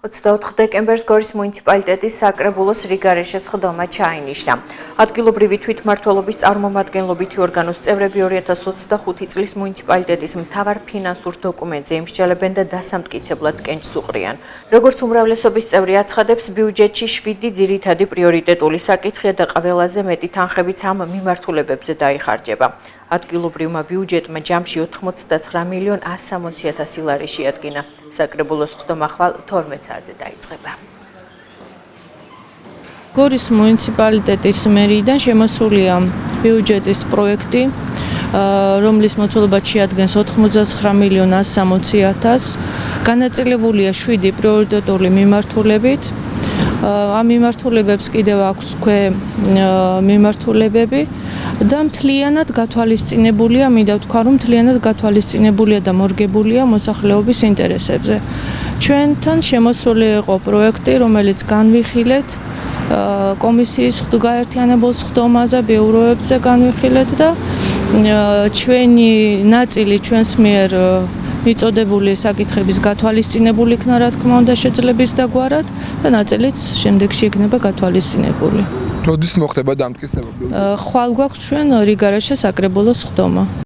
24 დეკემბერს გორის მუნიციპალიტეტის საკრებულოს რიგარეშეს ხდომა ჩაინიშნა. ადგილობრივი თვითმმართველობის წარმომადგენლობითი ორგანოს წევრები 2025 წლის მუნიციპალიტეტის მთავარ ფინანსურ დოკუმენტზე იმსჯელებენ და დასამტკიცებლად კენჭს უყრიან. როგორც უმრავლესობის წევრი აცხადებს, ბიუჯეტში 7 ძირითადი პრიორიტეტული საკითხია და ყველაზე მეტი თანხებიც ამ მიმართულებებზე დაიხარჯება. ადგილობრივმა ბიუჯეტმა ჯამში 89,160,000 ლარი შეადგინა. საკრებულოს ხდომა ხვალ 12 საათზე დაიწყება. გორის მუნიციპალიტეტის მერიიდან შემოსულია ბიუჯეტის პროექტი, რომლის მოცულობა შეადგენს 89,160,000. განაწილებულია 7 პრიორიტეტული მიმართულებით. ამ მიმართულებებს კიდევ აქვს მიმართულებები და მთლიანად გათვალისწინებულია, მინდა ვთქვა, რომ მთლიანად გათვალისწინებულია და მორგებულია მოსახლეობის ინტერესებზე. ჩვენთან შემოსული იყო პროექტი, რომელიც განვიხილეთ კომისიის გაერთიანებულ ხდომაზე, ბიუროებზე განვიხილეთ და ჩვენი ნაწილი ჩვენს მიერ მიწოდებული საკითხების გათვალისწინებული იქნა, რა თქმა უნდა, შეძლების დაგვარად და ნაწილიც შემდეგში იქნება გათვალისწინებული. როდის მოხდება დამტკიცება? ხვალ გვაქვს ჩვენ რიგარეშე საკრებულოს ხდომა.